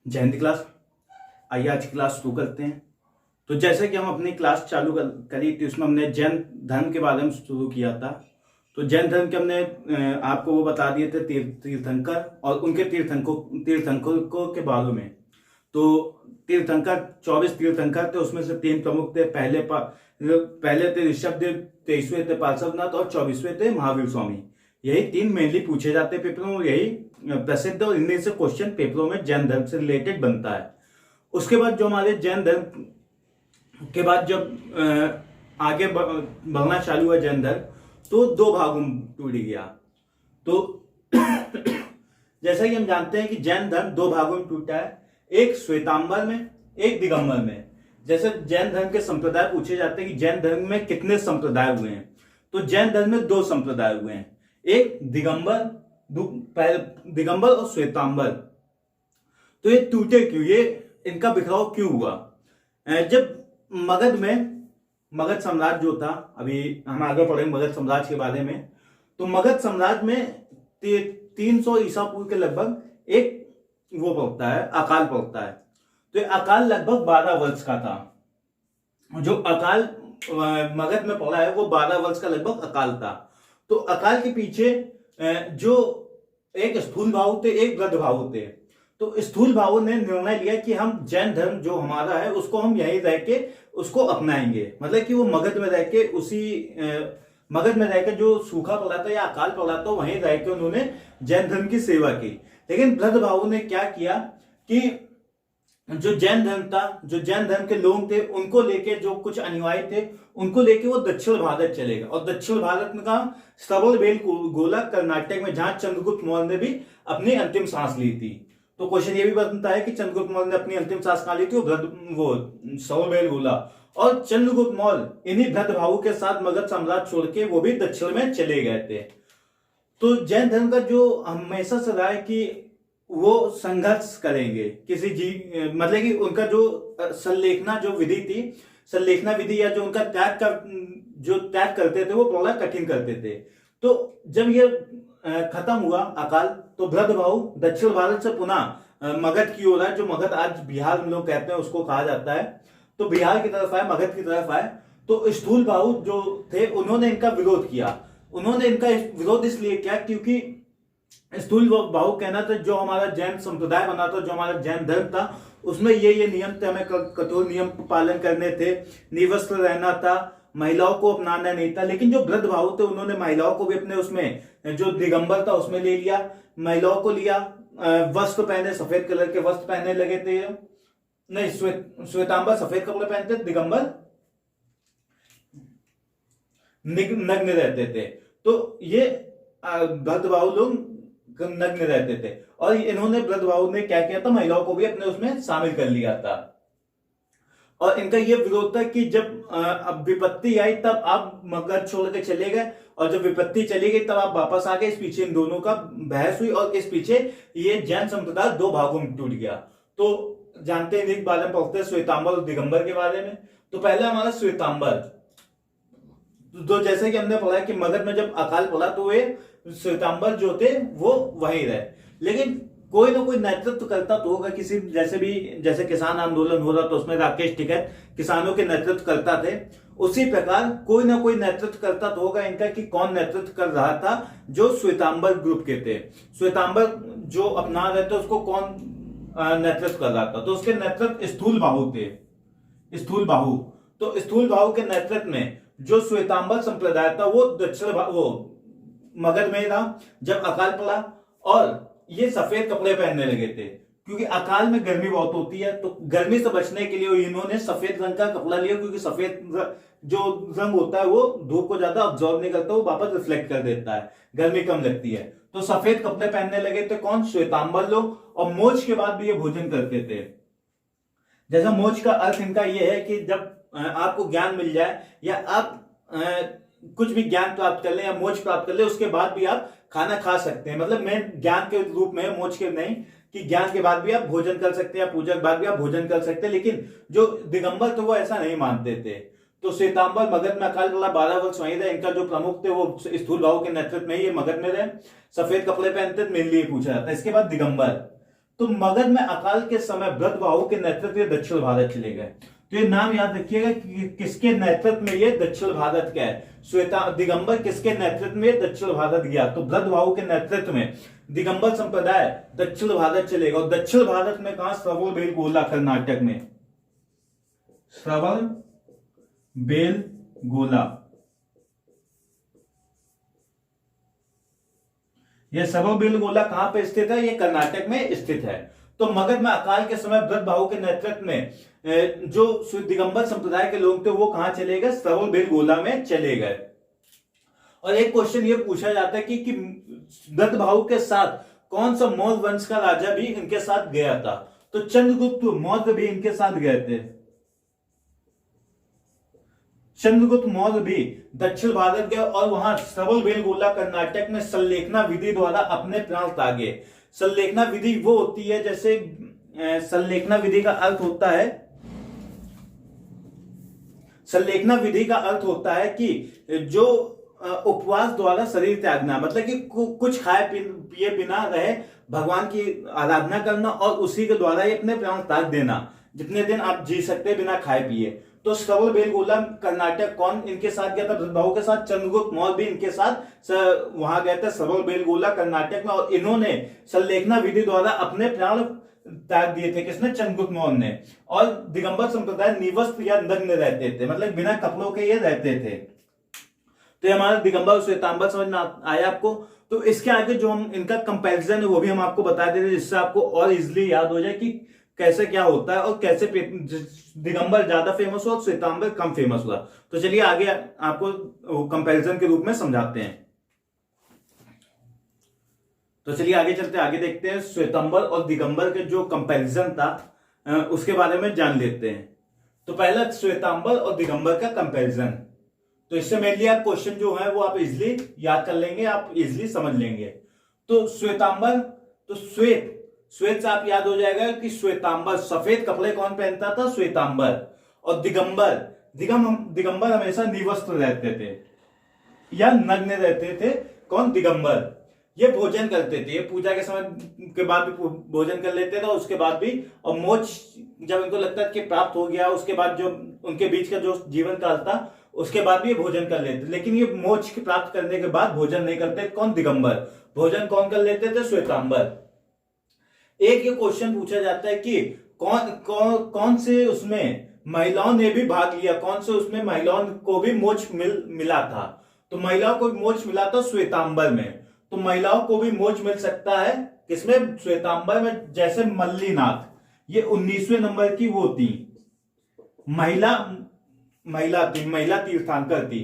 जय हिंद क्लास। आइए आज की क्लास शुरू करते हैं। तो जैसे कि हम अपनी क्लास चालू करी थी उसमें हमने जैन धर्म के बारे में शुरू किया था। तो जैन धर्म के हमने आपको वो बता दिए थे तीर्थंकर और उनके तीर्थंकरों के बारे में। तो तीर्थंकर 24 तीर्थंकर थे, उसमें से 3 प्रमुख थे। पहले थे ऋषभदेव, 23वें थे पार्श्वनाथ और 24वें थे महावीर स्वामी। यही 3 मेनली पूछे जाते हैं पेपरों में, यही प्रसिद्ध और इनमें से क्वेश्चन पेपरों में जैन धर्म से रिलेटेड बनता है। उसके बाद जो हमारे जैन धर्म के बाद जब आगे बढ़ना चालू हुआ जैन धर्म, तो 2 भागों में टूट गया। तो जैसा कि हम जानते हैं कि जैन धर्म 2 भागों में टूटा है, एक श्वेतांबर में, एक दिगंबर में। जैसे जैन धर्म के संप्रदाय पूछे जाते हैं कि जैन धर्म में कितने संप्रदाय हुए हैं, तो जैन धर्म में 2 संप्रदाय हुए हैं, एक दिगंबर और श्वेतांबर। तो ये टूटे क्यों, ये इनका बिखराव क्यों हुआ? जब मगध साम्राज्य जो था, अभी हम आगे पढ़ेंगे मगध साम्राज्य के बारे में। तो मगध साम्राज्य में 300 ईसा पूर्व के लगभग एक वो पड़ता है, अकाल पड़ता है। तो ये अकाल लगभग 12 वर्ष का था। जो अकाल मगध में पड़ा है वो 12 वर्ष का लगभग अकाल था। तो अकाल के पीछे जो एक स्थूल भाव थे, एक वृद्ध भाव थे। तो स्थूल भाव ने निर्णय लिया कि हम जैन धर्म जो हमारा है उसको हम यहीं रह के उसको अपनाएंगे। मतलब कि वो मगध में रह के मगध में रहकर जो सूखा पड़ा था या अकाल पड़ा था वहीं रह के उन्होंने जैन धर्म की सेवा की। लेकिन वृद्ध भाव ने क्या किया कि जो जैन धर्म था, जो जैन धर्म के लोग थे, उनको लेके जो कुछ अनुयायी थे उनको लेके वो दक्षिण भारत चले गए। और दक्षिण भारत में कहा, श्रवणबेल गोला कर्नाटक में, जहां चंद्रगुप्त मौर्य ने भी अपनी अंतिम सांस ली थी। तो क्वेश्चन ये भी बनता है कि चंद्रगुप्त मौर्य ने अपनी अंतिम सांस कहां ली थी? वो श्रवणबेल गोला। और चंद्रगुप्त मौर्य इन्हीं वृद्ध भावों के साथ मगध साम्राज्य छोड़ के वो भी दक्षिण में चले गए थे। तो जैन धर्म का जो हमेशा से रहा है कि वो संघर्ष करेंगे किसी मतलब कि उनका जो संलेखना जो विधि थी, संलेखना विधि या जो उनका त्याग करते थे वो बड़ा कठिन करते थे। तो जब ये खत्म हुआ अकाल, तो वृद्ध भाव दक्षिण भारत से पुनः मगध की ओर आए। जो मगध आज बिहार में लोग कहते हैं उसको कहा जाता है। तो बिहार की तरफ आए, मगध की तरफ आए। तो स्थूल भाव जो थे उन्होंने इनका विरोध किया। उन्होंने इनका विरोध इसलिए किया क्योंकि स्थूल भाव कहना था जो हमारा जैन संप्रदाय बना था, जो हमारा जैन धर्म था, उसमें ये नियम थे, हमें कठोर नियम पालन करने थे, निवस्त्र रहना था, महिलाओं को अपनाना नहीं था। लेकिन जो वृद्ध भाव थे उन्होंने महिलाओं को भी अपने उसमें, जो दिगंबर था उसमें ले लिया, महिलाओं को लिया, वस्त्र पहने, सफेद कलर के वस्त्र पहनने लगे थे। नहीं, श्वेतांबर सफेद कपड़े पहनते, दिगंबर नग्न रहते थे। तो ये वृद्ध भाव लोग नग्न रहते थे। और इन्होंने वृद्ध भाव ने क्या किया था, महिलाओं को भी अपने उसमें शामिल कर लिया था। और इनका यह विरोध था कि जब अब विपत्ति आई तब आप मगध छोड़ के चले गए, और जब विपत्ति चली गई तब आप वापस आ गए। इस पीछे इन दोनों का बहस हुई और इस पीछे ये जैन संप्रदाय 2 भागों में टूट गया। तो जानते हैं एक बारे में पढ़ते हैं श्वेतांबर और दिगंबर के बारे में। तो पहले हमारा श्वेतांबर, तो जैसे कि हमने पढ़ा कि मगध में जब अकाल पड़ा तो वे श्वेतांबर जो थे वो वहीं रहे। लेकिन कोई ना कोई नेतृत्व करता तो होगा किसी, जैसे किसान आंदोलन हो रहा तो उसमें राकेश टिकैत किसानों के नेतृत्व करता थे, उसी प्रकार कोई ना कोई नेतृत्व करता तो होगा इनका। कि कौन नेतृत्व कर रहा था? जो श्वेतांबर ग्रुप के थे। श्वेतांबर जो अपना रहे थे उसको कौन नेतृत्व कर रहा था? तो उसके नेतृत्व स्थूल बाहु थे, स्थूल बाहु। तो स्थूल बाहु के नेतृत्व में जो श्वेतांबर संप्रदाय था वो मगध में था जब अकाल पड़ा। और ये सफेद कपड़े पहनने लगे थे क्योंकि अकाल में गर्मी बहुत होती है। तो गर्मी से बचने के लिए इन्होंने सफेद रंग का कपड़ा लिया, क्योंकि सफेद जो रंग होता है वो धूप को ज्यादा ऑब्जॉर्व नहीं करता, वो वापस रिफ्लेक्ट कर देता है, गर्मी कम लगती है। तो सफेद कपड़े पहनने लगे थे कौन? श्वेतांबर लोग। और मोक्ष के बाद भी ये भोजन करते थे। जैसा मोक्ष का अर्थ इनका यह है कि जब आपको ज्ञान मिल जाए या आप कुछ भी ज्ञान प्राप्त कर ले या मोक्ष प्राप्त कर ले, उसके बाद भी आप खाना खा सकते हैं। मतलब मैं ज्ञान के रूप में, मोक्ष के नहीं, कि ज्ञान के बाद भी आप भोजन कर सकते हैं या पूजा के बाद भी आप भोजन कर सकते हैं। लेकिन जो दिगंबर थे वो ऐसा नहीं मानते थे। तो श्वेतांबर मगध में अकाल पड़ा, 12 वर्ष वहीं रहे। इनका जो प्रमुख थे वो स्थूल भाव के नेतृत्व में ये मगध में रहे, सफेद कपड़े पहनते, मेरे लिए पूछा जाता है। इसके बाद दिगंबर, तो मगध में अकाल के समय भरतबाहु के नेतृत्व में दक्षिण भारत चले गए। तो ये नाम याद रखिएगा कि किसके नेतृत्व में ये दक्षिण भारत क्या है, श्वेता दिगंबर किसके नेतृत्व में दक्षिण भारत गया, तो भरतबाहु के नेतृत्व में दिगंबर संप्रदाय दक्षिण भारत चलेगा। और दक्षिण भारत में कहा, श्रवणबेलगोला कर्नाटक में, श्रवणबेलगोला, यह श्रवणबेलगोला कहां पे स्थित है, ये कर्नाटक में स्थित है। तो मगध में अकाल के समय भरतबाहु के नेतृत्व में जो दिगंबर संप्रदाय के लोग थे वो कहां चले गए, श्रवणबेलगोला में चले गए। और एक क्वेश्चन ये पूछा जाता है कि भरतबाहु के साथ कौन सा मौर्य वंश का राजा भी इनके साथ गया था, तो चंद्रगुप्त मौर्य भी इनके साथ गए थे। चंद्रगुप्त मौर्य भी दक्षिण भारत गए और वहां श्रवणबेलगोला कर्नाटक में संलेखना विधि द्वारा अपने प्राण त्यागे। संलेखना विधि वो होती है, जैसे संलेखना विधि का अर्थ होता है, संलेखना विधि का अर्थ होता है कि जो उपवास द्वारा शरीर त्यागना, मतलब कि कुछ खाए पिए बिना रहे, भगवान की आराधना करना और उसी के द्वारा ही अपने प्राण त्याग देना, जितने दिन आप जी सकते बिना खाए पिए। तो श्रवणबेलगोला कर्नाटक कौन इनके साथ गया था, भरतबाहु के साथ, चंद्रगुप्त मौर्य भी इनके साथ वहां गए थे श्रवणबेलगोला कर्नाटक में, और इन्होंने संलेखना विधि द्वारा अपने प्राण त्याग दिए थे। किसने, चंद्रगुप्त मौर्य ने। और दिगंबर संप्रदाय निवस्त्र या नग्न रहते थे, मतलब बिना कपड़ों के ये रहते थे। तो ये हमारा दिगंबर और श्वेतांबर समझ में आया आपको। तो इसके आगे जो हम इनका कंपैरिजन है वो भी हम आपको बता देते हैं, जिससे आपको और इजिली याद हो जाए कि कैसे क्या होता है और कैसे दिगंबर ज्यादा फेमस हुआ और श्वेतांबर कम फेमस हुआ। तो चलिए आगे आपको कंपैरिजन के रूप में समझाते हैं। तो चलिए आगे चलते आगे देखते हैं, श्वेतांबर और दिगंबर के जो कंपैरिजन था उसके बारे में जान लेते हैं। तो पहला श्वेतांबर और दिगंबर का कंपैरिजन। तो इससे मेनली आप क्वेश्चन जो है वो आप इजिली याद कर लेंगे, आप इजिली समझ लेंगे। तो श्वेतांबर, तो श्वेत से आप याद हो जाएगा कि श्वेतांबर, सफेद कपड़े कौन पहनता था, श्वेतांबर। और दिगंबर हमेशा निवस्त्र रहते थे या नग्न रहते थे, कौन, दिगंबर। ये भोजन करते थे, ये पूजा के समय के बाद भी भोजन कर लेते थे, और उसके बाद भी, और मोक्ष जब इनको लगता है कि प्राप्त हो गया, उसके बाद जो उनके बीच का जो जीवन काल था उसके बाद भी ये भोजन कर लेते, लेकिन ये मोक्ष प्राप्त करने के बाद भोजन नहीं करते, कौन, दिगंबर। भोजन कौन कर लेते थे, श्वेतांबर। एक ये क्वेश्चन पूछा जाता है कि कौन से उसमें महिलाओं ने भी भाग लिया, कौन से उसमें महिलाओं को भी मोक्ष मिला था, तो महिलाओं को मोक्ष मिला था श्वेतांबर में। तो महिलाओं को भी मोक्ष मिल सकता है किसमें, श्वेतांबर में। जैसे मल्लीनाथ, ये 19वें नंबर की वो थी, महिला तीर्थंकर थी।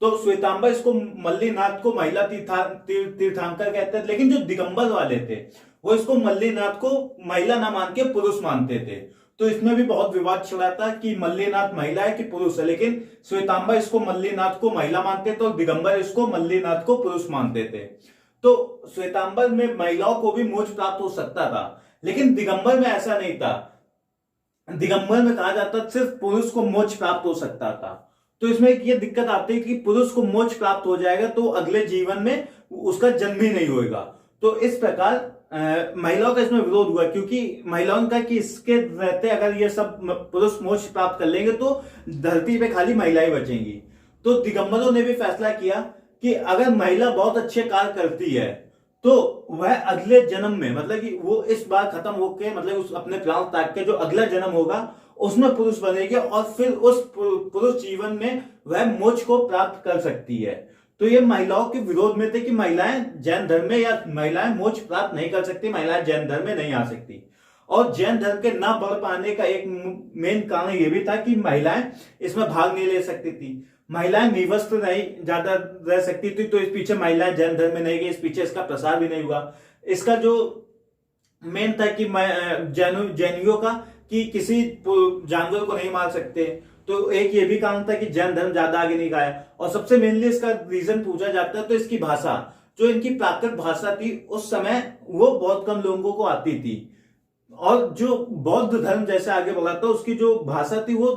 तो श्वेतांबर इसको, मल्लीनाथ को महिला तीर्थंकर कहते हैं, लेकिन जो दिगंबर वाले थे वो इसको मल्लीनाथ को महिला ना मान के पुरुष मानते थे। तो इसमें भी बहुत विवाद छिड़ा था कि मल्लीनाथ महिला है कि पुरुष है, लेकिन श्वेतांबर इसको मल्लीनाथ को महिला मानते थे और दिगंबर इसको मल्लीनाथ को पुरुष मानते थे। तो श्वेतांबर में महिलाओं को भी मोक्ष प्राप्त हो सकता था, लेकिन दिगंबर में ऐसा नहीं था। दिगंबर में कहा जाता सिर्फ पुरुष को मोक्ष प्राप्त हो सकता था। तो इसमें ये दिक्कत आती है कि पुरुष को मोक्ष प्राप्त हो जाएगा तो अगले जीवन में उसका जन्म ही नहीं होगा। तो इस प्रकार महिलाओं का इसमें विरोध हुआ, क्योंकि महिलाओं का कि इसके रहते अगर ये सब पुरुष मोक्ष प्राप्त कर लेंगे तो धरती पे खाली महिलाएं बचेंगी। तो दिगंबरों ने भी फैसला किया कि अगर महिला बहुत अच्छे कार्य करती है तो वह अगले जन्म में, मतलब कि वो इस बार खत्म होके, मतलब उस अपने प्राण त्याग के जो अगला जन्म होगा उसमें पुरुष बनेगी और फिर उस पुरुष जीवन में वह मोक्ष को प्राप्त कर सकती है। तो ये महिलाओं के विरोध में थे कि महिलाएं जैन धर्म में, या महिलाएं मोक्ष प्राप्त नहीं कर सकती, महिलाएं जैन धर्म में नहीं आ सकती। और जैन धर्म के ना बढ़ पाने का एक मेन कारण यह भी था कि महिलाएं इसमें भाग नहीं ले सकती थी, महिलाएं निवस्त्र नहीं ज्यादा रह सकती थी। तो इस पीछे महिलाएं जैन धर्म में नहीं गई, इस पीछे इसका प्रसार भी नहीं हुआ। इसका जो मेन था कि जैनियों का कि किसी जानवर को नहीं मार सकते, तो एक ये भी कारण था कि जैन धर्म ज्यादा आगे नहीं गया। और सबसे मेनली इसका रीजन पूछा जाता है तो इसकी भाषा, जो इनकी प्राकृत भाषा थी उस समय वो बहुत कम लोगों को आती थी। और जो बौद्ध धर्म जैसे आगे बढ़ा था उसकी जो भाषा थी वो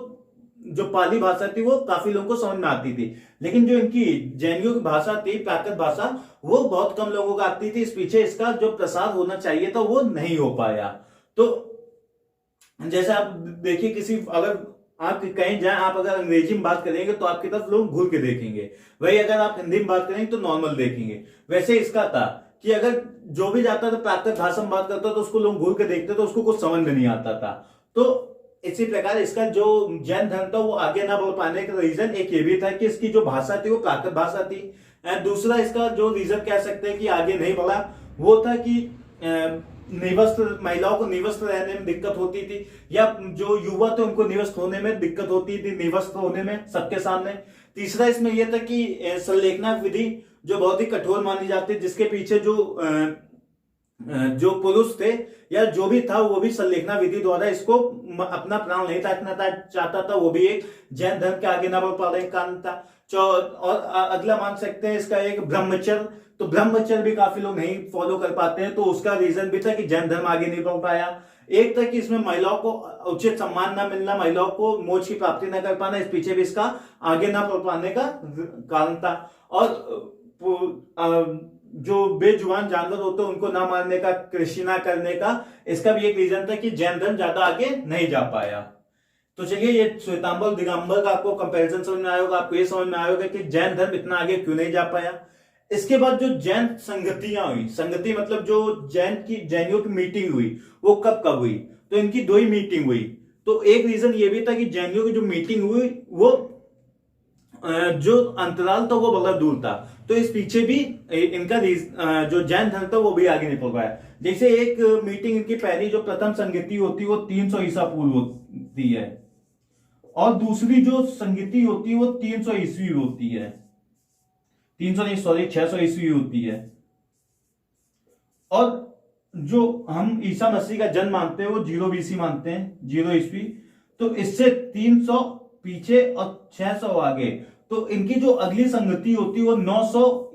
जो पाली भाषा थी वो काफी लोगों को समझ में आती थी, लेकिन जो इनकी जैनियों की भाषा थी, प्राकृत भाषा, वो बहुत कम लोगों को आती थी। इस पीछे इसका जो प्रसार होना चाहिए था वो नहीं हो पाया। तो जैसे आप देखिए, किसी अगर आप कहीं जाए, आप अगर अंग्रेजी में बात करेंगे तो आपकी तरफ लोग घूर के देखेंगे, वही अगर आप हिंदी में बात करेंगे तो नॉर्मल देखेंगे। वैसे इसका था कि अगर जो भी जाता था प्राकृत भाषा में बात करता तो उसको लोग घूर के देखते तो उसको कुछ समझ में नहीं आता था। तो इसी प्रकार इसका जो जैन धर्म था वो आगे ना बढ़ पाने का रीजन एक ये भी था कि इसकी जो भाषा थी वो प्राकृत भाषा थी। दूसरा इसका जो रीजन कह सकते हैं कि आगे नहीं बढ़ा, वो था कि निवस्त्र, महिलाओं को निवस्त्र रहने में दिक्कत होती थी, या जो युवा थे उनको निवस्त्र होने में दिक्कत होती थी, निवस्त्र होने में सबके सामने। तीसरा इसमें यह था कि संलेखना विधि जो बहुत ही कठोर मानी जाती है, जिसके पीछे जो पुरुष थे या जो भी था वो भी संलेखना विधि द्वारा इसको अपना प्राण नहीं ताकना चाहता था, वो भी एक जैन धर्म के आगे न बढ़ पाने का कारण था। और अगला मान सकते हैं इसका एक ब्रह्मचर्य, तो ब्रह्मचर्य भी काफी लोग नहीं फॉलो कर पाते हैं, तो उसका रीजन भी था कि जैन धर्म आगे नहीं बढ़ पाया। एक था कि इसमें महिलाओं को उचित सम्मान ना मिलना, महिलाओं को मोक्ष की प्राप्ति न कर पाना, इस पीछे भी इसका आगे ना बढ़ पाने का कारण था। और जो बेजुबान जानवर होते हैं उनको ना मारने का, कृषि ना करने का, इसका भी एक रीजन था कि जैन धर्म ज्यादा आगे नहीं जा पाया। तो चलिए, ये श्वेतांबर दिगंबर का आपको कंपैरिजन समझ में आया होगा, आपको ये समझ में आया होगा कि जैन धर्म इतना आगे क्यों नहीं जा पाया। इसके बाद जो जैन संगतियां हुई, संगति मतलब जो जैनियों की मीटिंग हुई, वो कब कब हुई, तो इनकी दो ही मीटिंग हुई। तो एक रीजन ये भी था कि जैनियों की जो मीटिंग हुई वो जो अंतराल था वो बहुत दूर था, तो इस पीछे भी इनका जो जैन धर्म था वो भी आगे नहीं पड़ पाया। जैसे एक मीटिंग इनकी पहली जो प्रथम संगति होती है वो 300 ईसा पूर्व होती है, और दूसरी जो संगति होती है वो 300 ईस्वी होती है, 300 नहीं सॉरी 600 ईस्वी होती है। और जो हम ईसा मसीह का जन्म मानते हैं वो 0 BC मानते हैं, 0 ईस्वी। तो इससे 300 पीछे और 600 आगे, तो इनकी जो अगली संगति होती है वो 900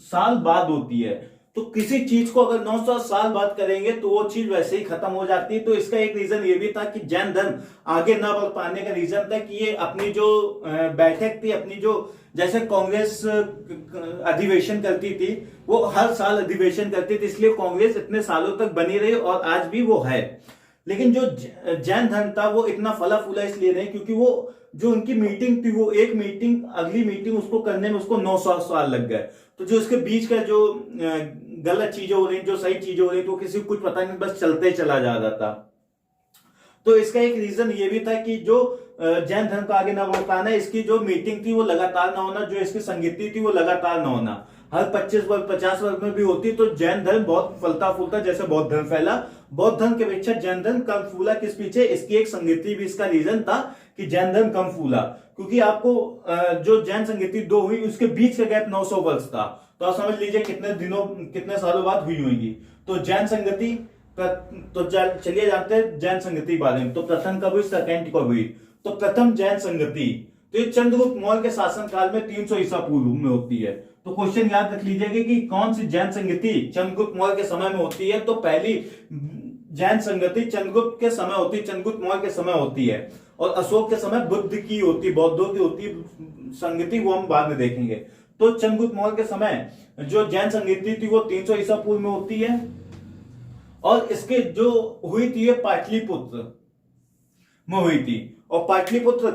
साल बाद होती है। तो किसी चीज को अगर 900 साल बाद करेंगे तो वो चीज वैसे ही खत्म हो जाती है। तो इसका एक रीजन ये भी था कि जैन धर्म आगे ना बढ़ पाने का रीजन था कि ये अपनी जो बैठक थी, अपनी जो जैसे कांग्रेस अधिवेशन करती थी, वो हर साल अधिवेशन करती थी, इसलिए कांग्रेस इतने सालों तक बनी रही और आज भी वो है। लेकिन जो जैन धर्म था वो इतना फला फूला इसलिए नहीं क्योंकि वो जो उनकी मीटिंग थी वो एक मीटिंग अगली मीटिंग उसको करने में उसको 900 साल लग गए। तो जो इसके बीच का जो गलत चीजें हो रही, जो सही चीजें हो रही, तो किसी को कुछ पता नहीं, बस चलते चला जा रहा था। तो इसका एक रीजन ये भी था कि जो जैन धर्म का आगे ना बढ़ पाना, इसकी जो मीटिंग थी वो लगातार ना होना, जो इसकी संगीति थी वो लगातार ना होना, हर 25 वर्ष 50 वर्ष में भी होती तो जैन धर्म बहुत फलता फूलता, जैसे बौद्ध धर्म फैला, बौद्ध धर्म के अपेक्षा जैन धर्म कम फूला। किस पीछे? इसकी एक संगीति भी इसका रीजन था कि जैन धर्म कम फूला, क्योंकि आपको जो जैन संगीति दो हुई उसके बीच का गैप 900 वर्ष था, तो आप समझ लीजिए कितने सालों बाद हुई होगी। तो जैन संगति, तो चलिए जानते हैं जैन संगति के बारे में। तो प्रथम कब हुई, सेकेंड कब हुई? तो प्रथम जैन संगति तो ये चंद्रगुप्त मौर्य के शासन काल में 300 ईसा पूर्व में होती है। तो क्वेश्चन याद रख लीजिएगा कि कौन सी जैन संगति चंद्रगुप्त मौर्य के समय में होती है। तो पहली जैन संगति चंद्रगुप्त के समय होती है, चंद्रगुप्त मौर्य के समय होती है, और अशोक के समय बुद्ध की होती, बौद्धों की होती संगति, वो हम बाद में देखेंगे। तो चंद्रगुप्त मौर्य के समय जो जैन संगति थी वो 300 ईसा पूर्व में होती है, और इसके जो हुई थी ये पाटलिपुत्र में हुई थी, और पाटलिपुत्र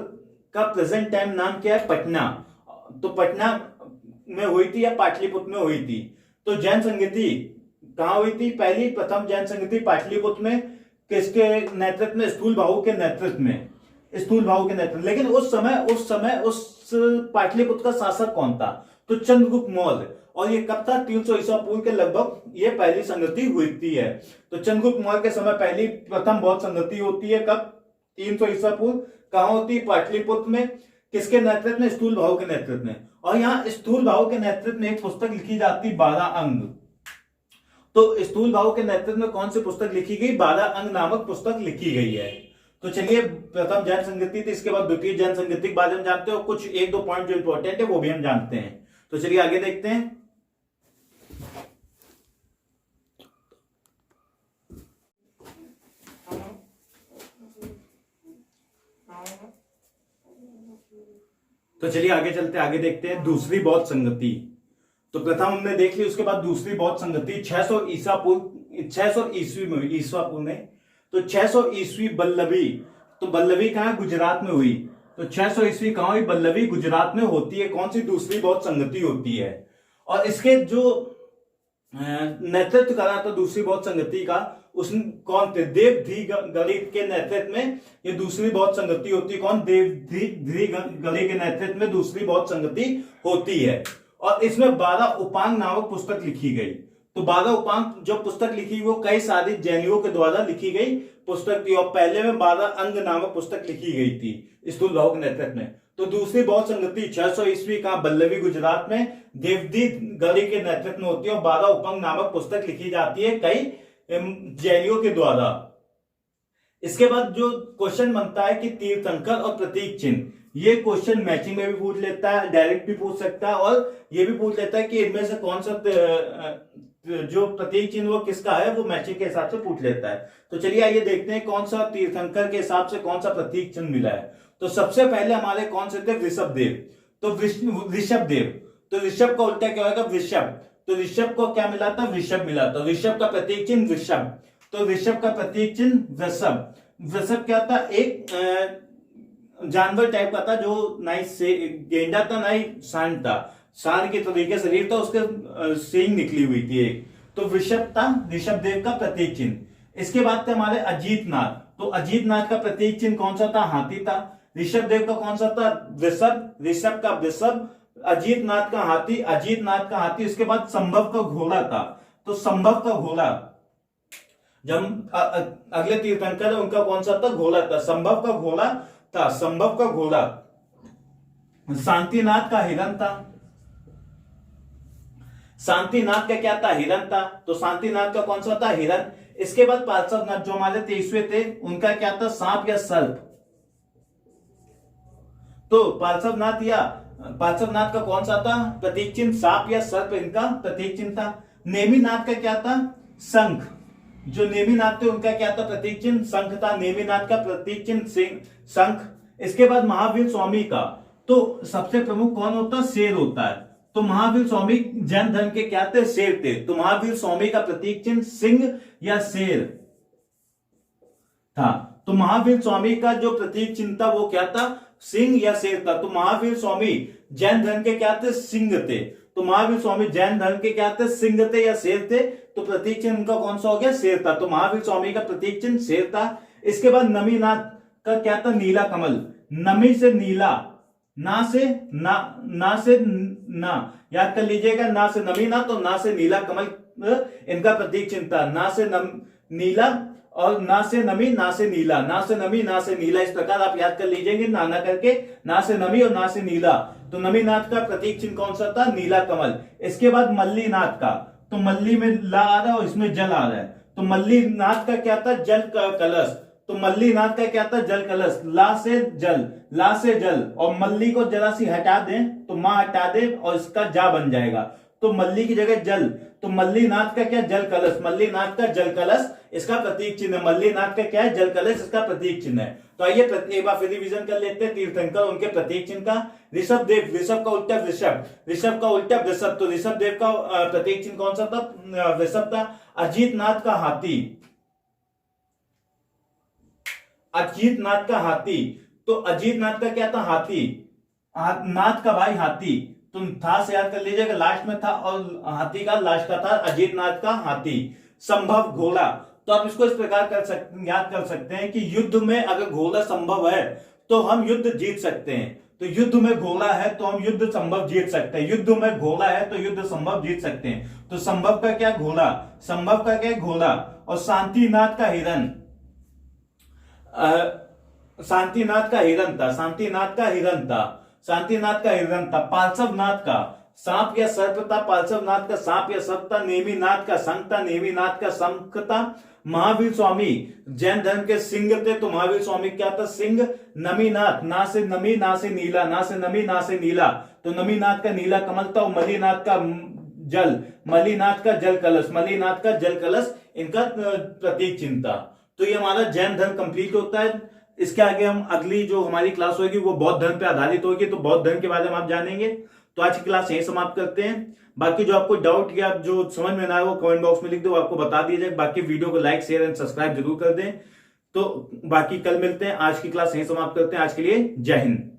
का प्रेजेंट टाइम नाम क्या है? पटना। तो पटना में हुई थी या पाटलिपुत्र में हुई थी। तो जैन संगति कहां हुई थी? पहली प्रथम जैन संगति पाटलिपुत्र में, किसके नेतृत्व में? स्थूल भाऊ के नेतृत्व में, स्थूल भाऊ के नेतृत्व। लेकिन उस समय उस पाटलिपुत्र का शासक कौन था? तो चंद्रगुप्त मौर्य। और ये कब था? 300 ईसा पूर्व के लगभग ये पहली संगति हुई है। तो चंद्रगुप्त मौर्य के समय पहली प्रथम बौद्ध संगति होती है, कब? 300 ईसा पूर्व। कहां होती? पाटलिपुत्र में। किसके नेतृत्व में? स्थूल भाऊ के नेतृत्व में। और यहाँ स्थूल भाऊ के नेतृत्व में एक पुस्तक लिखी जाती 12 अंग। तो स्थूल भाऊ के नेतृत्व में कौन सी पुस्तक लिखी गई? 12 अंग नामक पुस्तक लिखी गई है। तो चलिए, प्रथम जैन संगति थी, इसके बाद द्वितीय जैन संगति के बारे में जानते हैं, और कुछ एक दो पॉइंट जो इंपॉर्टेंट है वो भी हम जानते हैं। तो चलिए आगे देखते हैं। तो चलिए आगे चलते, आगे देखते हैं दूसरी बौद्ध संगति। तो प्रथम हमने देख ली, उसके बाद दूसरी बौद्ध संगति 600 ईस्वी में, ईसा पूर्व में। तो 600 ईस्वी बल्लभी, तो बल्लभी कहाँ, गुजरात में हुई। तो 600 ईस्वी कहाँ हुई, बल्लभी गुजरात में होती है। कौन सी, दूसरी बौद्ध संगति होती है। और इसके जो नेतृत्व करा था दूसरी बौद्ध संगति का, उस कौन थे, देवधी गलित के नेतृत्व में ये दूसरी बौद्ध संगति होती है। कौन, देवधी गलित के नेतृत्व में दूसरी बौद्ध संगति होती है। और इसमें 12 उपांग नामक पुस्तक लिखी गई। तो 12 उपांग जो पुस्तक लिखी वो कई सारी जैनियों के द्वारा लिखी गई पुस्तक थी। और पहले में 12 अंग नामक पुस्तक लिखी गई थी स्थूल भाव के नेतृत्व में। तो दूसरी बौद्ध संगति 600 ईस्वी का बल्लभी गुजरात में देवदी गली के नेतृत्व में होती है। और 12 उपंग नामक पुस्तक लिखी जाती है कई जैनियों के द्वारा। इसके बाद जो क्वेश्चन बनता है कि तीर्थंकर और प्रतीक चिन्ह, ये क्वेश्चन मैचिंग में भी पूछ लेता है, डायरेक्ट भी पूछ सकता है, और ये भी पूछ लेता है कि इनमें से कौन सा जो प्रतीक चिन्ह वो किसका है, वो मैचिंग के हिसाब से पूछ लेता है। तो चलिए आइए देखते हैं कौन सा तीर्थंकर के हिसाब से कौन सा प्रतीक चिन्ह मिला है। तो सबसे पहले हमारे कौन से थे, ऋषभ देव। तो ऋषभ देव, तो ऋषभ का उल्टा क्या होगा, वृषभ। तो ऋषभ को क्या मिला था, वृषभ मिला। तो ऋषभ का प्रतीक चिन्ह वृषभ। तो ऋषभ का प्रतीक चिन्ह वृषभ। वृषभ क्या था, एक जानवर टाइप का था, जो ना ही गेंडा था ना ही सांड था, सांड के तरीके शरीर था, उसके सींग निकली हुई थी एक। तो वृषभ था ऋषभ देव का प्रतीक चिन्ह। इसके बाद थे हमारे अजीतनाथ। तो अजीतनाथ का प्रतीक चिन्ह कौन सा था, हाथी था। ऋषभ देव का कौन सा था, वृषभ। ऋषभ का वृषभ, अजीतनाथ का हाथी, अजीतनाथ का हाथी। उसके बाद संभव का घोड़ा था। तो संभव का घोड़ा, जब अगले तीर्थंकर उनका कौन सा था, घोड़ा था। संभव का घोड़ा था, संभव का घोड़ा। शांतिनाथ का हिरण था। शांतिनाथ का क्या था, हिरण था। तो शांतिनाथ का कौन सा था, हिरण। इसके बाद पार्श्वनाथ जो हमारे 23वें थे, उनका क्या था, सांप या सर्प। तो पार्श्वनाथ का कौन सा था प्रतीक चिन्ह, सांप या सर्प इनका प्रतीक चिन्ह था। नेमिनाथ का क्या था, शंख। जो नेमिनाथ थे उनका क्या था प्रतीक चिन्ह, शंख था। नेमिनाथ का प्रतीक चिन्ह शंख। इसके बाद महावीर स्वामी का, तो सबसे प्रमुख कौन होता है, शेर होता है। तो महावीर स्वामी जैन धर्म के क्या थे, शेर थे। तो महावीर स्वामी का प्रतीक चिन्ह सिंह या शेर था। तो महावीर स्वामी का जो प्रतीक चिन्ह था वो क्या था, सिंह या शेर था। तो महावीर स्वामी जैन धर्म के क्या थे, सिंह थे। तो महावीर स्वामी जैन धर्म के क्या थे, सिंह थे या शेर थे। तो प्रतीक चिन्ह उनका कौन सा हो गया, शेर था। तो महावीर स्वामी का प्रतीक चिन्ह शेर था। इसके बाद नमीनाथ का क्या था, नीला कमल। नमी से नीला, ना से ना याद कर लीजिएगा, ना से नमीनाथ और ना से नीला कमल इनका प्रतीक चिन्ह था। ना से नीला और ना से नमी, ना से नीला, ना से नमी, ना से नीला, इस प्रकार आप याद कर लीजिएंगे, ना करके, ना से नमी और ना से नीला। तो नमीनाथ का प्रतीक चिन्ह कौन सा था, नीला कमल। इसके बाद मल्लीनाथ का, तो मल्ली में ला आ रहा है और इसमें जल आ रहा है। तो मल्लीनाथ का क्या था, जल का कलश। तो मल्लीनाथ का क्या था, जल कलश। ला से जल, ला से जल, और मल्ली को जरा सी हटा दें तो मां हटा दे और इसका जा बन जाएगा। तो मल्ली की जगह जल। तो मल्लीनाथ का क्या, जल कलश। मल्लीनाथ का जल कलश इसका प्रतीक चिन्ह है। मल्लीनाथ का क्या है, जल कलश इसका प्रतीक चिन्ह है। तो आइए एक बार फिर रिवीजन कर लेते हैं तीर्थंकर उनके प्रतीक चिन्ह का। ऋषभ देव, ऋषभ का उल्टा वृषभ, ऋषभ का उल्टा वृषभ। तो ऋषभ देव का प्रतीक चिन्ह कौन सा था, वृषभ था। अजीतनाथ का हाथी, अजीतनाथ का हाथी। तो अजीतनाथ का क्या था, हाथी। नाथ का भाई हाथी, तो था से याद कर लीजिएगा, लास्ट में था, और हाथी का लास्ट का था, अजीतनाथ का हाथी। संभव घोड़ा, तो आप इसको इस प्रकार याद कर सकते हैं कि युद्ध में अगर घोड़ा संभव है तो हम युद्ध जीत सकते हैं। तो युद्ध में घोड़ा है तो हम युद्ध संभव जीत सकते हैं। युद्ध में घोड़ा है तो युद्ध संभव जीत सकते हैं। तो संभव का क्या, घोड़ा। संभव का क्या, घोड़ा। और शांतिनाथ का हिरण, शांतिनाथ का हिरण था। शांतिनाथ का हिरण था, शांतिनाथ का हिरण था। पार्श्वनाथ का सांप या सर्प था। पार्श्वनाथ का सांप या सर्प था। नेमिनाथ का शंख था। नेमिनाथ का शंख था। महावीर स्वामी जैन धर्म के सिंह थे। तो महावीर स्वामी क्या था, सिंह। नमीनाथ, ना से नमी, ना से नीला, ना से नमी, ना से नीला। तो नमीनाथ का नीला कमल था। और मलीनाथ का जल, मलीनाथ का जल कलश, मलीनाथ का जल कलश इनका प्रतीक चिन्ह था। तो ये हमारा जैन धर्म कंप्लीट होता है। इसके आगे हम अगली जो हमारी क्लास होगी वो बौद्ध धर्म पे आधारित होगी, तो बौद्ध धर्म के बारे में आप जानेंगे। तो आज की क्लास यही समाप्त करते हैं। बाकी जो आपको डाउट या जो समझ में ना आए वो कमेंट बॉक्स में लिख दो, आपको बता दिया जाए। बाकी वीडियो को लाइक शेयर एंड सब्सक्राइब जरूर कर दें। तो बाकी कल मिलते हैं। आज की क्लास यही समाप्त करते हैं। आज के लिए जय हिंद।